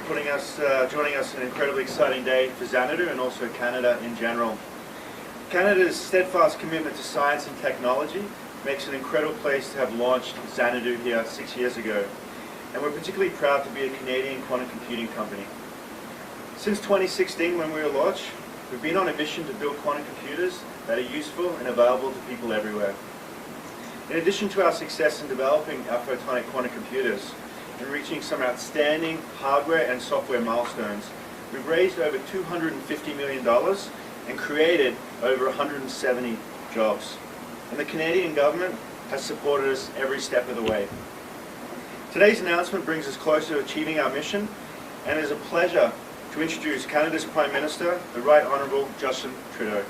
joining us on an incredibly exciting day for Xanadu and also Canada in general. Canada's steadfast commitment to science and technology makes it an incredible place to have launched Xanadu here 6 years ago. And we're particularly proud to be a Canadian quantum computing company. Since 2016, when we were launched, we've been on a mission to build quantum computers that are useful and available to people everywhere. In addition to our success in developing our photonic quantum computers and reaching some outstanding hardware and software milestones, we've raised over $250 million and created over 170 jobs. And the Canadian government has supported us every step of the way. Today's announcement brings us closer to achieving our mission, and it is a pleasure to introduce Canada's Prime Minister, the Right Honourable Justin Trudeau.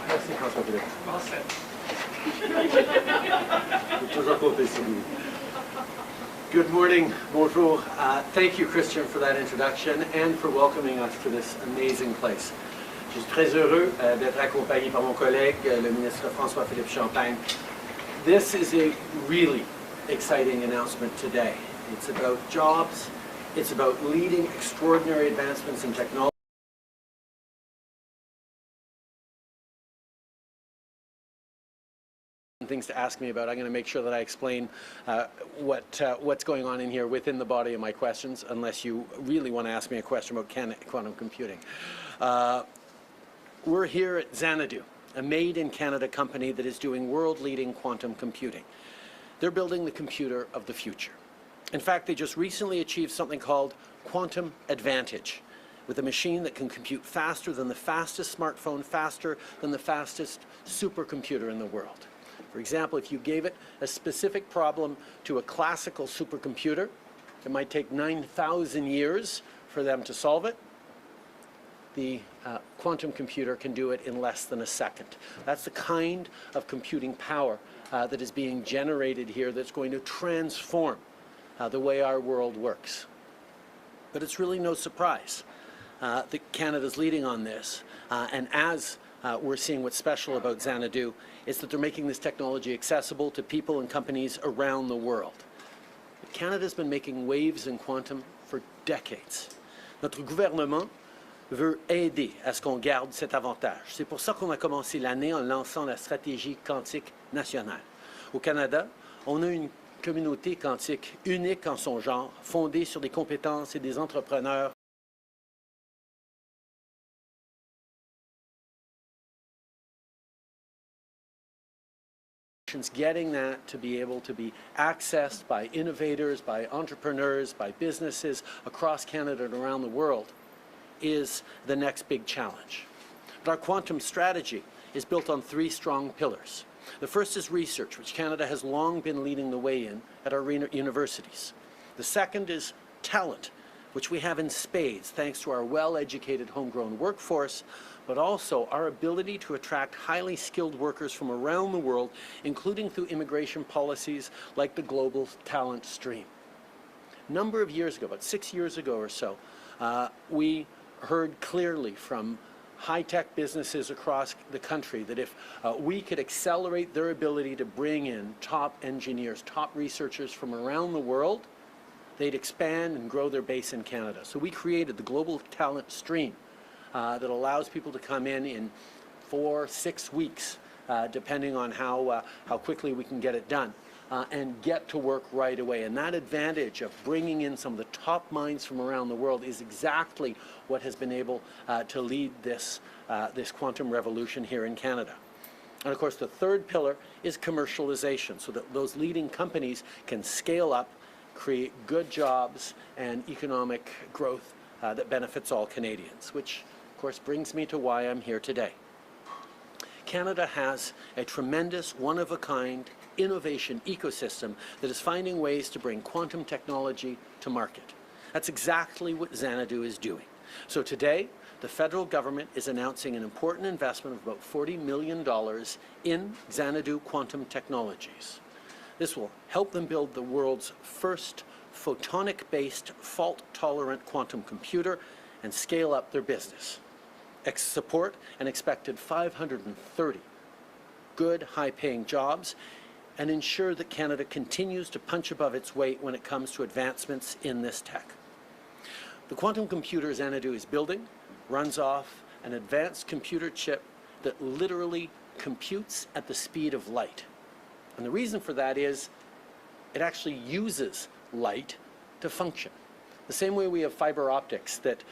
Merci Francois-Philippe. Well said. Good morning, bonjour. Thank you, Christian, for that introduction and for welcoming us to this amazing place. Je suis très heureux d'être accompagné par mon collègue, le ministre François-Philippe Champagne. This is a really exciting announcement today. It's about jobs, it's about leading extraordinary advancements in technology. Things to ask me about. I'm going to make sure that I explain what's going on in here within the body of my questions, unless you really want to ask me a question about quantum computing. We're here at Xanadu, a made-in-Canada company that is doing world-leading quantum computing. They're building the computer of the future. In fact, they just recently achieved something called quantum advantage, with a machine that can compute faster than the fastest smartphone, faster than the fastest supercomputer in the world. For example, if you gave it a specific problem to a classical supercomputer, it might take 9,000 years for them to solve it. The quantum computer can do it in less than a second. That's the kind of computing power that is being generated here that's going to transform the way our world works. But it's really no surprise that Canada's leading on this, and as we're seeing what's special about Xanadu is that they're making this technology accessible to people and companies around the world. But Canada's been making waves in quantum for decades. Notre gouvernement veut aider à ce qu'on garde cet avantage. C'est pour ça qu'on a commencé l'année en lançant la stratégie quantique nationale. Au Canada, on a une communauté quantique unique en son genre, fondée sur des compétences et des entrepreneurs getting that to be able to be accessed by innovators, by entrepreneurs, by businesses across Canada and around the world is the next big challenge. But our quantum strategy is built on three strong pillars. The first is research, which Canada has long been leading the way in at our universities. The second is talent, which we have in spades thanks to our well-educated homegrown workforce, but also our ability to attract highly skilled workers from around the world, including through immigration policies like the global talent stream. A number of years ago, about 6 years ago or so, we heard clearly from high-tech businesses across the country that if we could accelerate their ability to bring in top engineers, top researchers from around the world, they'd expand and grow their base in Canada. So we created the global talent stream that allows people to come in 4-6 weeks, depending on how quickly we can get it done, and get to work right away. And that advantage of bringing in some of the top minds from around the world is exactly what has been able to lead this quantum revolution here in Canada. And of course, the third pillar is commercialization, so that those leading companies can scale up, create good jobs and economic growth that benefits all Canadians, which of course brings me to why I'm here today. Canada has a tremendous, one-of-a-kind innovation ecosystem that is finding ways to bring quantum technology to market. That's exactly what Xanadu is doing. So today, the federal government is announcing an important investment of about $40 million in Xanadu Quantum Technologies. This will help them build the world's first photonic-based, fault-tolerant quantum computer and scale up their business. Support an expected 530 good, high-paying jobs and ensure that Canada continues to punch above its weight when it comes to advancements in this tech. The quantum computer Xanadu is building runs off an advanced computer chip that literally computes at the speed of light. And the reason for that is it actually uses light to function. The same way we have fiber optics that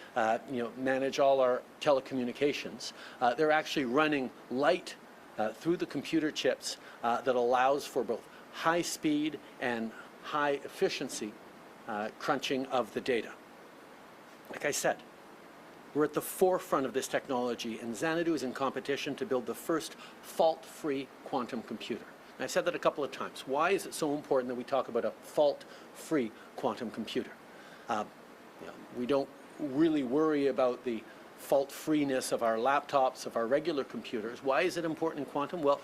manage all our telecommunications, they're actually running light through the computer chips that allows for both high speed and high efficiency crunching of the data. Like I said, we're at the forefront of this technology, and Xanadu is in competition to build the first fault-free quantum computer. And I've said that a couple of times. Why is it so important that we talk about a fault-free quantum computer? We don't really worry about the fault-freeness of our laptops, of our regular computers. Why is it important in quantum? Well,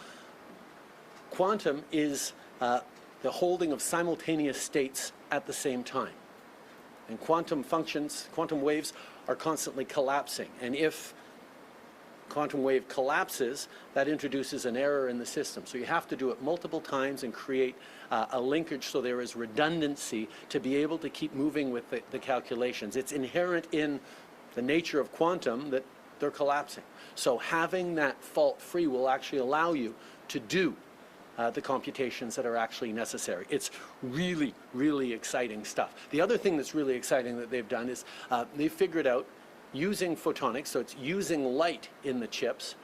quantum is the holding of simultaneous states at the same time. And quantum functions, quantum waves, are constantly collapsing. And if quantum wave collapses, that introduces an error in the system. So you have to do it multiple times and create a linkage so there is redundancy to be able to keep moving with the calculations. It's inherent in the nature of quantum that they're collapsing. So having that fault-free will actually allow you to do the computations that are actually necessary. It's really, really exciting stuff. The other thing that's really exciting that they've done is they've figured out using photonics, so it's using light in the chips,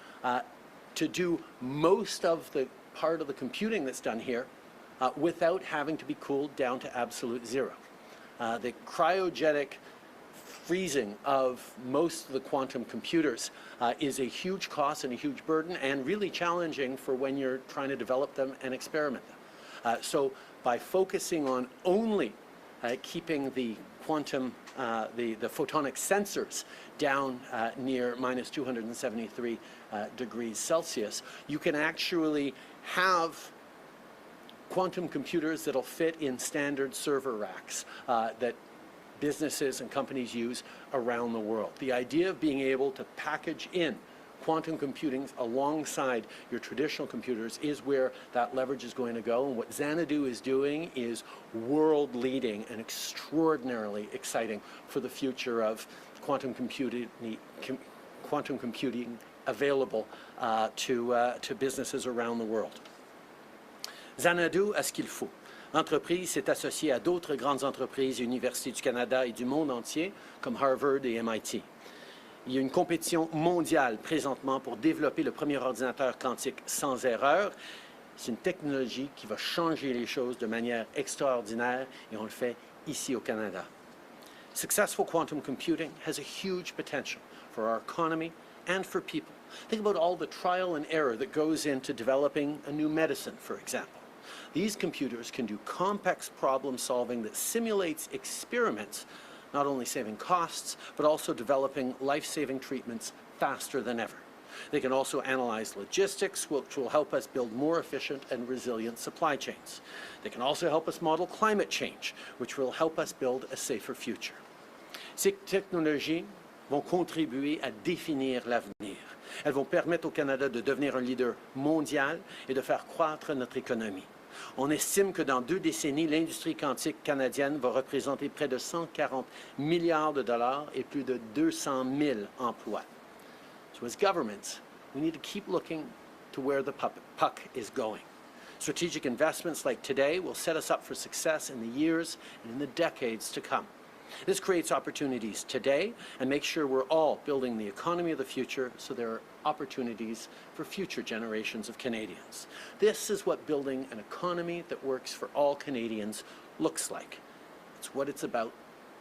to do most of the part of the computing that's done here without having to be cooled down to absolute zero. The cryogenic freezing of most of the quantum computers is a huge cost and a huge burden, and really challenging for when you're trying to develop them and experiment them. So by focusing on only keeping the quantum, the photonic sensors down near minus 273 degrees Celsius, you can actually have quantum computers that'll fit in standard server racks that businesses and companies use around the world. The idea of being able to package in quantum computing alongside your traditional computers is where that leverage is going to go. And what Xanadu is doing is world-leading and extraordinarily exciting for the future of quantum computing available to businesses around the world. Xanadu a ce qu'il faut. L'entreprise s'est associée à d'autres grandes entreprises et universités du Canada et du monde entier, comme Harvard et MIT. Il y a une compétition mondiale présentement pour développer le premier ordinateur quantique sans erreur. C'est une technologie qui va changer les choses de manière extraordinaire, et on le fait ici au Canada. Successful quantum computing has a huge potential for our economy and for people. Think about all the trial and error that goes into developing a new medicine, for example. These computers can do complex problem solving that simulates experiments, not only saving costs, but also developing life-saving treatments faster than ever. They can also analyze logistics, which will help us build more efficient and resilient supply chains. They can also help us model climate change, which will help us build a safer future. Ces technologies vont contribuer à définir l'avenir. Elles vont permettre au Canada de devenir un leader mondial et de faire croître notre économie. On estime que dans 2 décennies, l'industrie quantique canadienne va représenter près de 140 milliards de dollars et plus de 200 000 emplois. So as governments, we need to keep looking to where the puck is going. Strategic investments like today will set us up for success in the years and in the decades to come. This creates opportunities today and makes sure we're all building the economy of the future so there are opportunities for future generations of Canadians. This is what building an economy that works for all Canadians looks like. It's what it's about,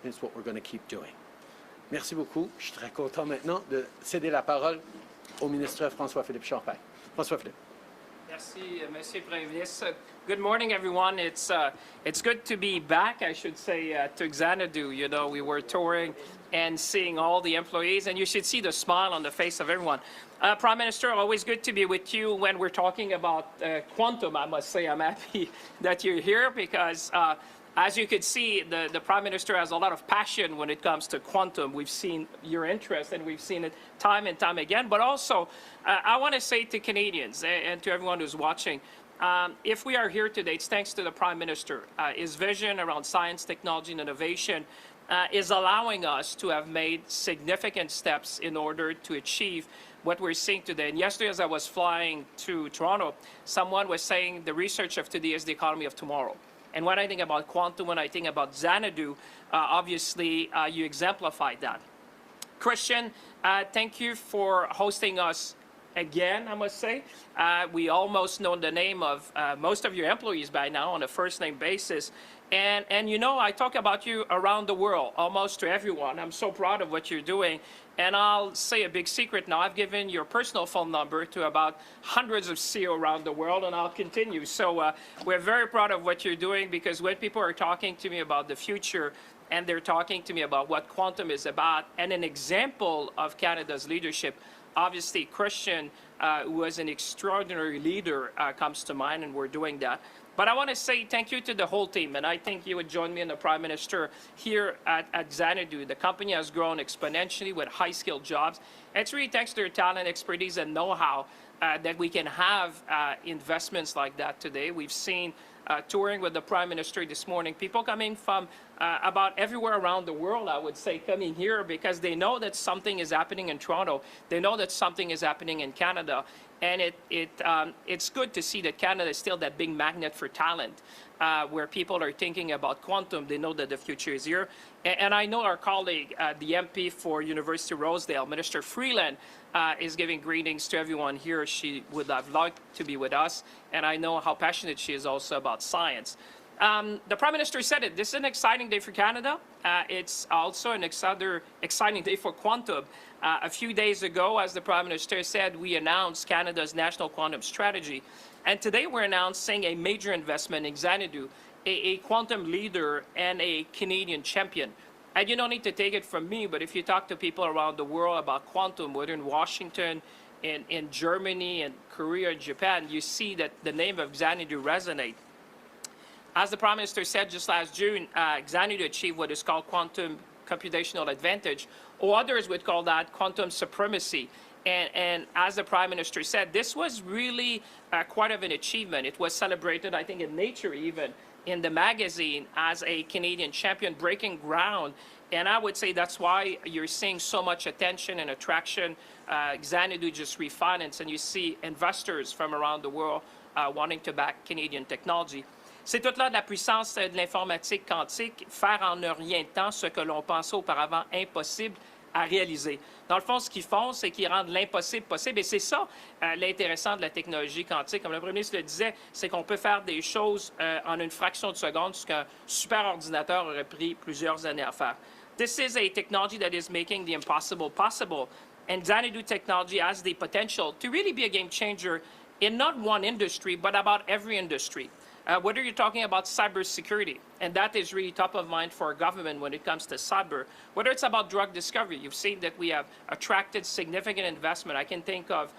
and it's what we're going to keep doing. Merci beaucoup. Je suis très content maintenant de céder la parole au ministre François-Philippe Champagne. François-Philippe. Merci, Monsieur le Premier Ministre. Good morning, everyone. It's good to be back, I should say, to Xanadu. You know, we were touring and seeing all the employees, and you should see the smile on the face of everyone. Prime Minister, always good to be with you when we're talking about quantum. I must say I'm happy that you're here because as you can see, the Prime Minister has a lot of passion when it comes to quantum. We've seen your interest, and we've seen it time and time again. But also, I want to say to Canadians and to everyone who's watching, If we are here today, it's thanks to the Prime Minister. His vision around science, technology, and innovation is allowing us to have made significant steps in order to achieve what we're seeing today. And yesterday, as I was flying to Toronto, someone was saying the research of today is the economy of tomorrow. And when I think about quantum, when I think about Xanadu, obviously you exemplified that. Christian, thank you for hosting us again, I must say. We almost know the name of most of your employees by now on a first-name basis. And you know, I talk about you around the world, almost to everyone. I'm so proud of what you're doing. And I'll say a big secret now. I've given your personal phone number to about hundreds of CEO around the world, and I'll continue. So we're very proud of what you're doing, because when people are talking to me about the future, and they're talking to me about what quantum is about, and an example of Canada's leadership, obviously Christian, who was an extraordinary leader, comes to mind, and we're doing that. But I want to say thank you to the whole team, and I think you would join me and the Prime Minister here at Xanadu. The company has grown exponentially with high-skilled jobs. And it's really thanks to their talent, expertise, and know-how that we can have investments like that today. We've seen touring with the Prime Minister this morning, people coming from about everywhere around the world, I would say, coming here because they know that something is happening in Toronto. They know that something is happening in Canada. And it's good to see that Canada is still that big magnet for talent, where people are thinking about quantum. They know that the future is here. And I know our colleague, the MP for University of Rosedale, Minister Freeland, is giving greetings to everyone here. She would have liked to be with us, and I know how passionate she is also about science. The Prime Minister said it. This is an exciting day for Canada. It's also an exciting day for quantum. A few days ago, as the Prime Minister said, we announced Canada's National Quantum Strategy. And today we're announcing a major investment in Xanadu, a quantum leader and a Canadian champion. And you don't need to take it from me, but if you talk to people around the world about quantum, whether in Washington, in Germany, and Korea, and Japan, you see that the name of Xanadu resonates. As the Prime Minister said just last June, Xanadu achieved what is called quantum computational advantage, or others would call that quantum supremacy. And as the Prime Minister said, this was really quite of an achievement. It was celebrated, I think, in Nature even, in the magazine, as a Canadian champion breaking ground. And I would say that's why you're seeing so much attention and attraction. Xanadu just refinanced, and you see investors from around the world wanting to back Canadian technology. C'est toute là de la puissance de l'informatique quantique, faire en un rien de temps ce que l'on pensait auparavant impossible à réaliser. Dans le fond, ce qu'ils font, c'est qu'ils rendent l'impossible possible. Et c'est ça l'intéressant de la technologie quantique. Comme le Premier ministre le disait, c'est qu'on peut faire des choses en une fraction de seconde, ce qu'un super ordinateur aurait pris plusieurs années à faire. This is a technology that is making the impossible possible. And Xanadu technology has the potential to really be a game changer in not one industry, but about every industry. Whether you're talking about cybersecurity, and that is really top of mind for our government when it comes to cyber, whether it's about drug discovery, you've seen that we have attracted significant investment. I can think of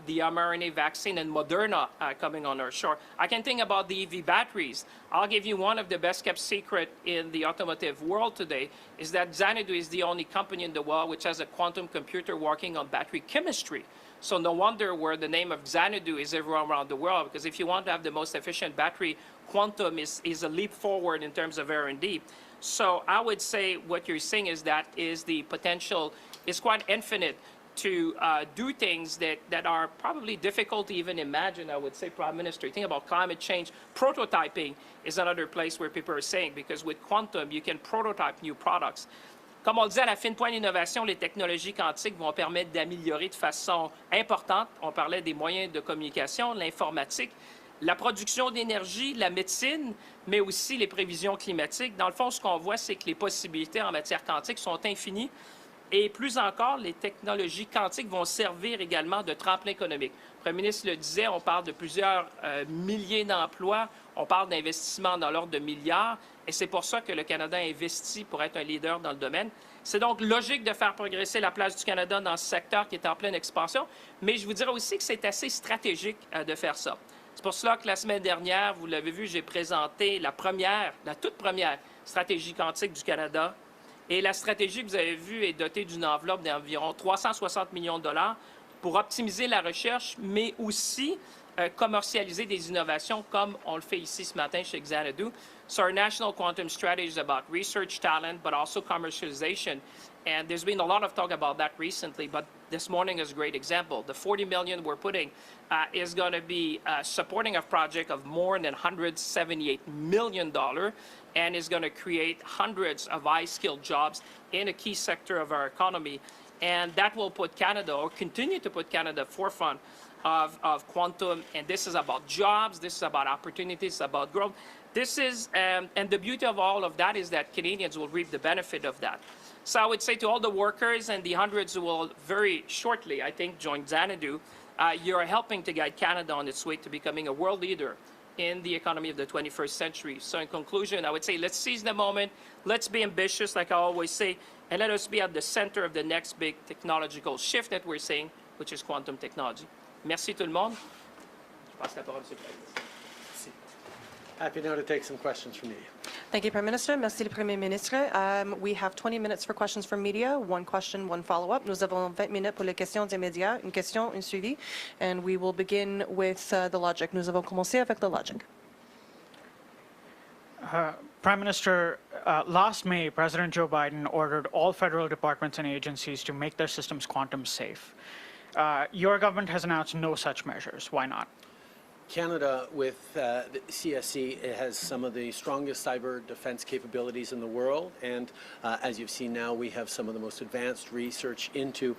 the mRNA vaccine and Moderna coming on our shore. I can think about the EV batteries. I'll give you one of the best kept secret in the automotive world today is that Xanadu is the only company in the world which has a quantum computer working on battery chemistry. So no wonder where the name of Xanadu is everywhere around the world, because if you want to have the most efficient battery, quantum is a leap forward in terms of R&D. So I would say what you're seeing is that the potential is quite infinite to do things that are probably difficult to even imagine, I would say, Prime Minister. Think about climate change. Prototyping is another place where people are saying, because with quantum, you can prototype new products. Comme on le disait, à la fine pointe d'innovation, les technologies quantiques vont permettre d'améliorer de façon importante, on parlait des moyens de communication, l'informatique, la production d'énergie, la médecine, mais aussi les prévisions climatiques. Dans le fond, ce qu'on voit, c'est que les possibilités en matière quantique sont infinies. Et plus encore, les technologies quantiques vont servir également de tremplin économique. Le Premier ministre le disait, on parle de plusieurs milliers d'emplois, on parle d'investissements dans l'ordre de milliards, et c'est pour ça que le Canada investit pour être un leader dans le domaine. C'est donc logique de faire progresser la place du Canada dans ce secteur qui est en pleine expansion, mais je vous dirais aussi que c'est assez stratégique de faire ça. C'est pour cela que la semaine dernière, vous l'avez vu, j'ai présenté la toute première stratégie quantique du Canada. Et la stratégie que vous avez vue est dotée d'une enveloppe d'environ 360 millions de dollars pour optimiser la recherche, mais aussi commercialiser des innovations comme on le fait ici ce matin chez Xanadu. So our national quantum strategy is about research talent, but also commercialization. And there's been a lot of talk about that recently, but this morning is a great example. The 40 million we're putting is going to be supporting a project of more than $178 million and is going to create hundreds of high-skilled jobs in a key sector of our economy. And that will put Canada, or continue to put Canada, forefront of quantum. And this is about jobs, this is about opportunities, about growth. This is, and the beauty of all of that is that Canadians will reap the benefit of that. So I would say to all the workers and the hundreds who will very shortly, I think, join Xanadu, you're helping to guide Canada on its way to becoming a world leader in the economy of the 21st century. So in conclusion, I would say let's seize the moment, let's be ambitious, like I always say, and let us be at the center of the next big technological shift that we're seeing, which is quantum technology. Merci tout le monde. Je passe la parole, Monsieur le Président. Happy now to take some questions from media. Thank you, Prime Minister. Merci le Premier Ministre. We have 20 minutes for questions from media. One question, one follow-up. Nous avons 20 minutes pour les questions des médias. Une question, une suivi. And we will begin with the logic. Nous avons commencé avec the logic. Prime Minister, last May, President Joe Biden ordered all federal departments and agencies to make their systems quantum safe. Your government has announced no such measures. Why not? Canada, with the CSE, it has some of the strongest cyber defense capabilities in the world, and as you've seen now, we have some of the most advanced research into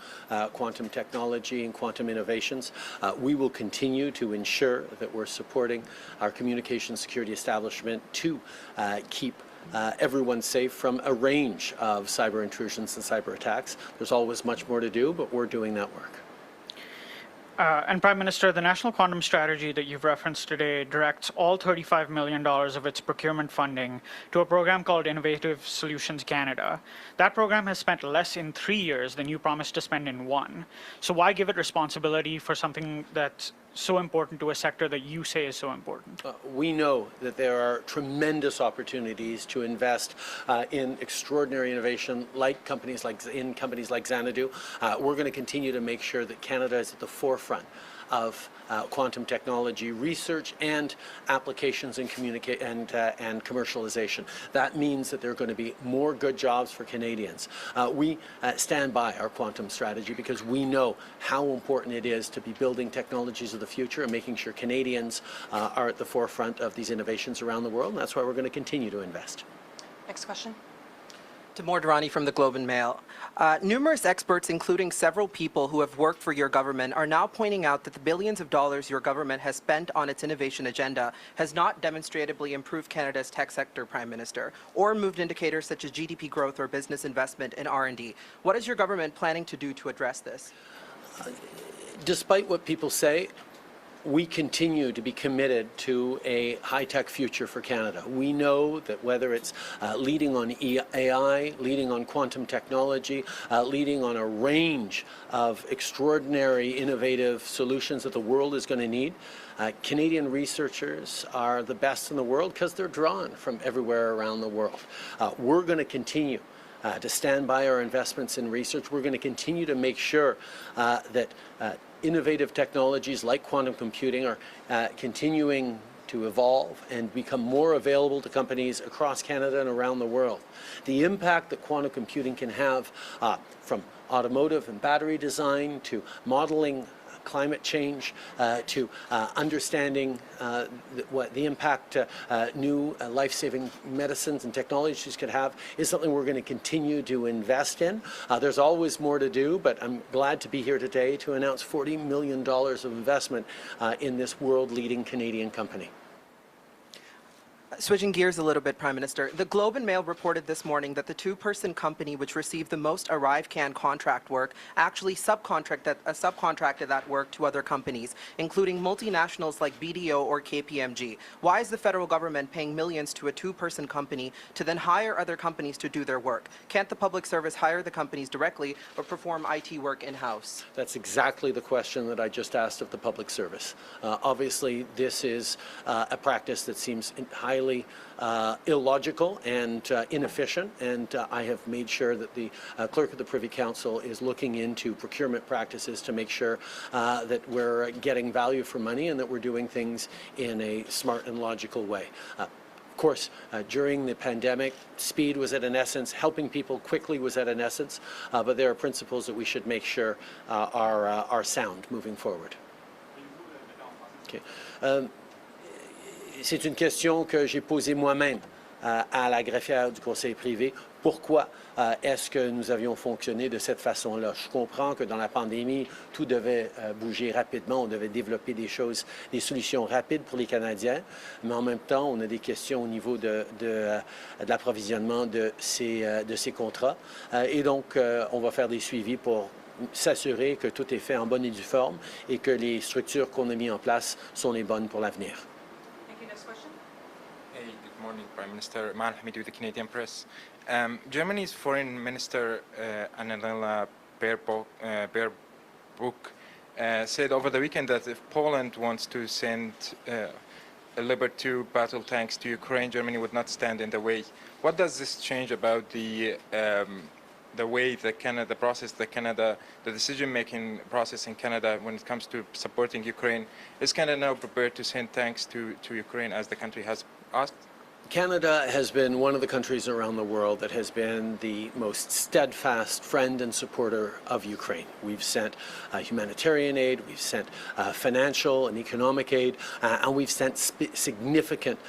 quantum technology and quantum innovations. We will continue to ensure that we're supporting our communications security establishment to keep everyone safe from a range of cyber intrusions and cyber attacks. There's always much more to do, but we're doing that work. And Prime Minister, the National Quantum Strategy that you've referenced today directs all $35 million of its procurement funding to a program called Innovative Solutions Canada. That program has spent less in 3 years than you promised to spend in 1. So why give it responsibility for something that's so important to a sector that you say is so important? We know that there are tremendous opportunities to invest in extraordinary innovation, like companies like Xanadu. We're going to continue to make sure that Canada is at the forefront of quantum technology research and applications and and commercialization. That means that there are going to be more good jobs for Canadians. We stand by our quantum strategy because we know how important it is to be building technologies of the future and making sure Canadians are at the forefront of these innovations around the world, and that's why we're going to continue to invest. Next question. Timur Durrani from the Globe and Mail. Numerous experts, including several people who have worked for your government, are now pointing out that the billions of dollars your government has spent on its innovation agenda has not demonstrably improved Canada's tech sector, Prime Minister, or moved indicators such as GDP growth or business investment in R&D. What is your government planning to do to address this? Despite what people say, we continue to be committed to a high-tech future for Canada. We know that whether it's leading on AI, leading on quantum technology, leading on a range of extraordinary innovative solutions that the world is going to need, Canadian researchers are the best in the world because they're drawn from everywhere around the world. We're going to continue to stand by our investments in research. We're going to continue to make sure that innovative technologies like quantum computing are continuing to evolve and become more available to companies across Canada and around the world. The impact that quantum computing can have from automotive and battery design to modeling climate change, to understanding what the impact new life-saving medicines and technologies could have is something we're going to continue to invest in. There's always more to do, but I'm glad to be here today to announce $40 million of investment in this world-leading Canadian company. Switching gears a little bit, Prime Minister, the Globe and Mail reported this morning that the two-person company which received the most ArriveCAN contract work actually subcontracted that work to other companies, including multinationals like BDO or KPMG. Why is the federal government paying millions to a two-person company to then hire other companies to do their work? Can't the public service hire the companies directly or perform IT work in-house? That's exactly the question that I just asked of the public service. Obviously, this is a practice that seems highly highly illogical and inefficient, and I have made sure that the clerk of the Privy Council is looking into procurement practices to make sure that we're getting value for money and that we're doing things in a smart and logical way. Of course, during the pandemic, speed was at an essence, helping people quickly was at an essence, but there are principles that we should make sure are sound moving forward. Okay. C'est une question que j'ai posée moi-même à la greffière du Conseil privé. Pourquoi est-ce que nous avions fonctionné de cette façon-là? Je comprends que dans la pandémie, tout devait bouger rapidement, on devait développer des choses, des solutions rapides pour les Canadiens, mais en même temps, on a des questions au niveau de l'approvisionnement de ces contrats. Et donc, on va faire des suivis pour s'assurer que tout est fait en bonne et due forme et que les structures qu'on a mises en place sont les bonnes pour l'avenir. Hey, good morning, Prime Minister. Mal Hamid with the Canadian Press. Germany's Foreign Minister Annalena Baerbock said over the weekend that if Poland wants to send Leopard 2 battle tanks to Ukraine, Germany would not stand in the way. What does this change about the way the decision-making process in Canada when it comes to supporting Ukraine? Is Canada now prepared to send tanks to Ukraine as the country has asked? Canada has been one of the countries around the world that has been the most steadfast friend and supporter of Ukraine. We've sent humanitarian aid, we've sent financial and economic aid, and we've sent significant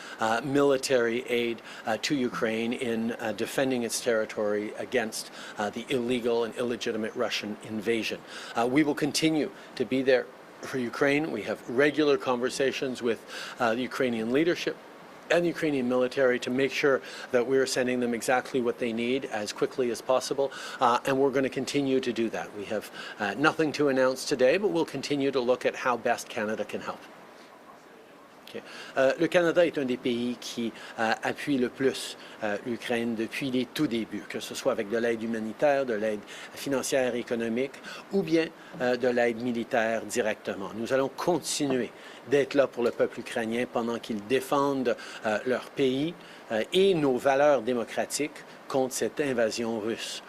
military aid to Ukraine in defending its territory against the illegal and illegitimate Russian invasion. We will continue to be there for Ukraine. We have regular conversations with the Ukrainian leadership and the Ukrainian military to make sure that we're sending them exactly what they need as quickly as possible, and we're going to continue to do that. We have nothing to announce today, but we'll continue to look at how best Canada can help. Okay. Le Canada est un des pays qui appuie le plus l'Ukraine depuis les tout débuts, que ce soit avec de l'aide humanitaire, de l'aide financière et économique, ou bien de l'aide militaire directement. Nous allons continuer d'être là pour le peuple ukrainien pendant qu'ils défendent leur pays et nos valeurs démocratiques contre cette invasion russe.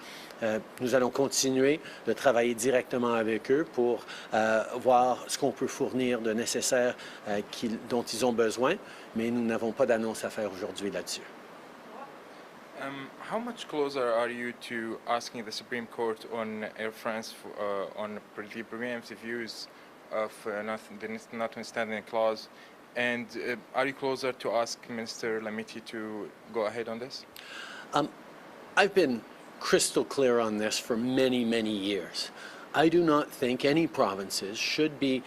Nous allons continuer de travailler directement avec eux pour voir ce qu'on peut fournir de nécessaire dont ils ont besoin, mais nous n'avons pas d'annonce à faire aujourd'hui là-dessus. How much closer are you to asking the Supreme Court on Air France on the preemptive use of the notwithstanding clause, and are you closer to ask Minister Lamiti to go ahead on this? I've been crystal clear on this for many, many years. I do not think any provinces should be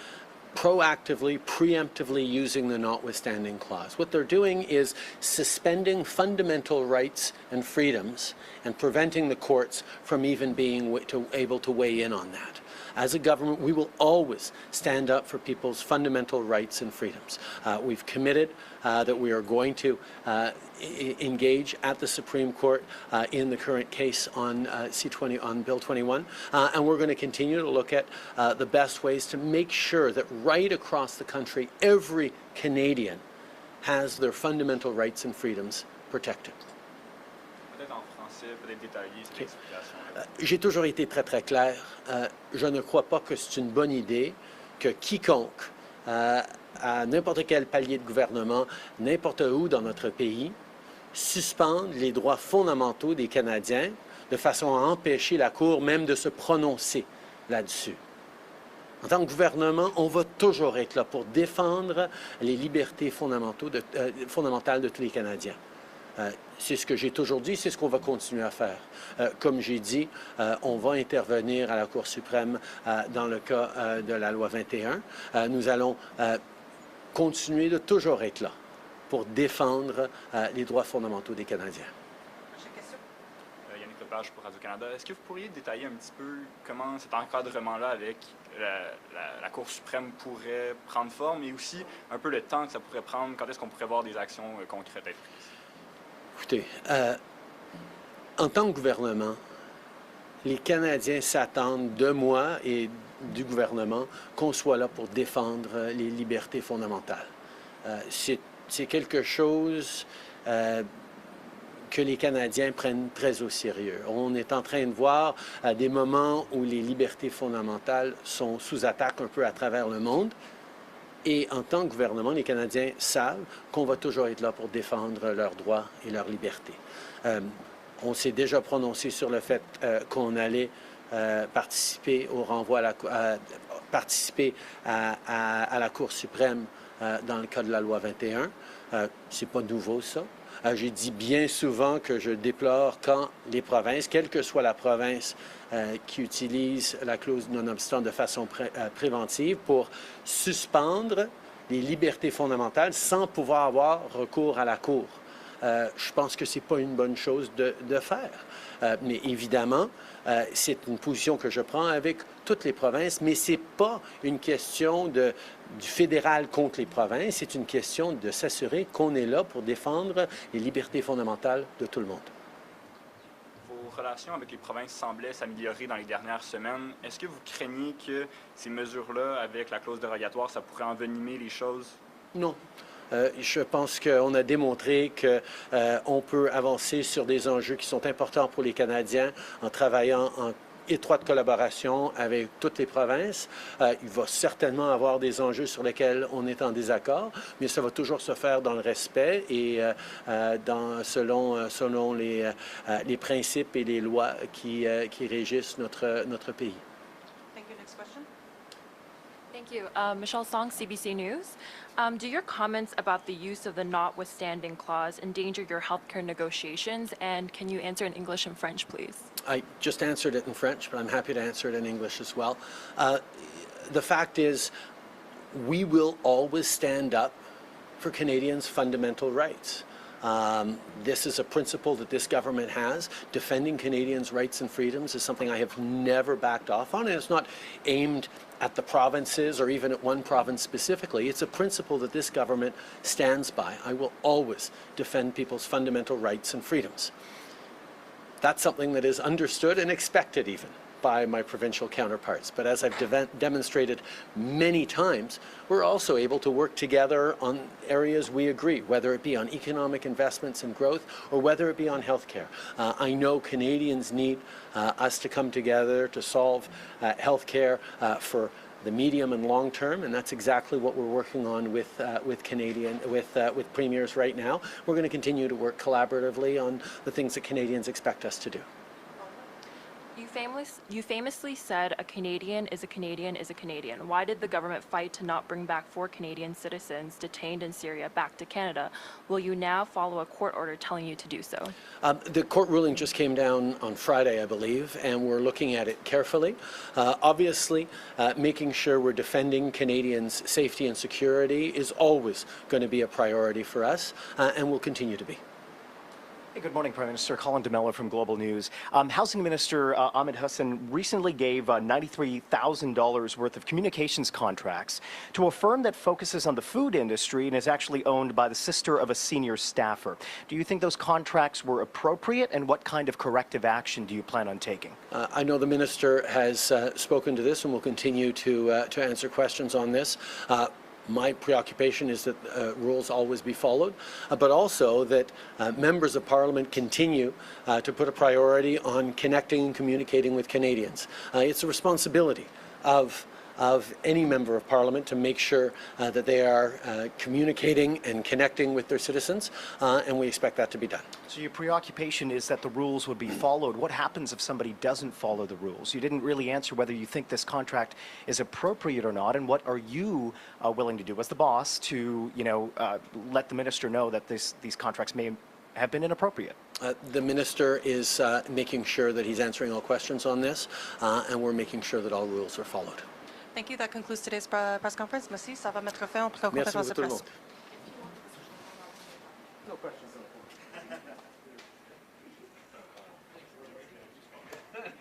proactively, preemptively using the notwithstanding clause. What they're doing is suspending fundamental rights and freedoms and preventing the courts from even being able to weigh in on that. As a government, we will always stand up for people's fundamental rights and freedoms. We've committed that we are going to engage at the Supreme Court in the current case on on Bill 21, and we're going to continue to look at the best ways to make sure that right across the country, every Canadian has their fundamental rights and freedoms protected. Okay. J'ai toujours été très, très clair. Je ne crois pas que c'est une bonne idée que quiconque, à n'importe quel palier de gouvernement, n'importe où dans notre pays, suspende les droits fondamentaux des Canadiens de façon à empêcher la Cour même de se prononcer là-dessus. En tant que gouvernement, on va toujours être là pour défendre les libertés fondamentales de tous les Canadiens. C'est ce que j'ai toujours dit, c'est ce qu'on va continuer à faire. Comme j'ai dit, on va intervenir à la Cour suprême dans le cas de la loi 21. Nous allons continuer de toujours être là pour défendre les droits fondamentaux des Canadiens. Yannick Lepage pour Radio-Canada. Est-ce que vous pourriez détailler un petit peu comment cet encadrement-là avec la Cour suprême pourrait prendre forme et aussi un peu le temps que ça pourrait prendre, quand est-ce qu'on pourrait voir des actions concrètes être prises? Écoutez, en tant que gouvernement, les Canadiens s'attendent de moi et du gouvernement qu'on soit là pour défendre les libertés fondamentales. C'est c'est quelque chose que les Canadiens prennent très au sérieux. On est en train de voir des moments où les libertés fondamentales sont sous attaque un peu à travers le monde. Et en tant que gouvernement, les Canadiens savent qu'on va toujours être là pour défendre leurs droits et leurs libertés. On s'est déjà prononcé sur le fait qu'on allait participer au renvoi participer à la Cour suprême dans le cas de la loi 21. C'est pas nouveau, ça. J'ai dit bien souvent que je déplore quand les provinces, quelle que soit la province qui utilise la clause non-obstant de façon préventive pour suspendre les libertés fondamentales sans pouvoir avoir recours à la Cour. Je pense que ce n'est pas une bonne chose de faire. Mais évidemment, c'est une position que je prends avec toutes les provinces, mais ce n'est pas une question du fédéral contre les provinces, c'est une question de s'assurer qu'on est là pour défendre les libertés fondamentales de tout le monde. Vos relations avec les provinces semblaient s'améliorer dans les dernières semaines. Est-ce que vous craignez que ces mesures-là, avec la clause dérogatoire, ça pourrait envenimer les choses? Non. Je pense qu'on a démontré qu'on peut avancer sur des enjeux qui sont importants pour les Canadiens en travaillant en étroite collaboration avec toutes les provinces. Il va certainement avoir des enjeux sur lesquels on est en désaccord, mais ça va toujours se faire dans le respect et selon les principes et les lois qui régissent notre pays. Thank you. Next question. Thank you. Michelle Song, CBC News. Do your comments about the use of the notwithstanding clause endanger your healthcare negotiations? And can you answer in English and French, please? I just answered it in French, but I'm happy to answer it in English as well. The fact is, we will always stand up for Canadians' fundamental rights. This is a principle that this government has. Defending Canadians' rights and freedoms is something I have never backed off on, and it's not aimed at the provinces or even at one province specifically. It's a principle that this government stands by. I will always defend people's fundamental rights and freedoms. That's something that is understood and expected even by my provincial counterparts. But as I've demonstrated many times, we're also able to work together on areas we agree, whether it be on economic investments and growth or whether it be on healthcare. I know Canadians need us to come together to solve healthcare for the medium and long term, and that's exactly what we're working on with premiers right now. We're going to continue to work collaboratively on the things that Canadians expect us to do. You famously said a Canadian is a Canadian is a Canadian. Why did the government fight to not bring back 4 Canadian citizens detained in Syria back to Canada? Will you now follow a court order telling you to do so? The court ruling just came down on Friday, I believe, and we're looking at it carefully. Obviously, making sure we're defending Canadians' safety and security is always going to be a priority for us, and will continue to be. Hey, good morning, Prime Minister. Colin DeMello from Global News. Housing Minister Ahmed Hassan recently gave $93,000 worth of communications contracts to a firm that focuses on the food industry and is actually owned by the sister of a senior staffer. Do you think those contracts were appropriate, and what kind of corrective action do you plan on taking? I know the Minister has spoken to this and will continue to answer questions on this. My preoccupation is that rules always be followed, but also that members of Parliament continue to put a priority on connecting and communicating with Canadians. It's a responsibility of any member of Parliament to make sure that they are communicating and connecting with their citizens, and we expect that to be done. So your preoccupation is that the rules would be followed. What happens if somebody doesn't follow the rules? You didn't really answer whether you think this contract is appropriate or not, and what are you willing to do as the boss to, let the minister know that these contracts may have been inappropriate? The Minister is making sure that he's answering all questions on this, and we're making sure that all rules are followed. Thank you. That concludes today's press conference. Merci. Ça va mettre fin aux conférences de presse. No questions.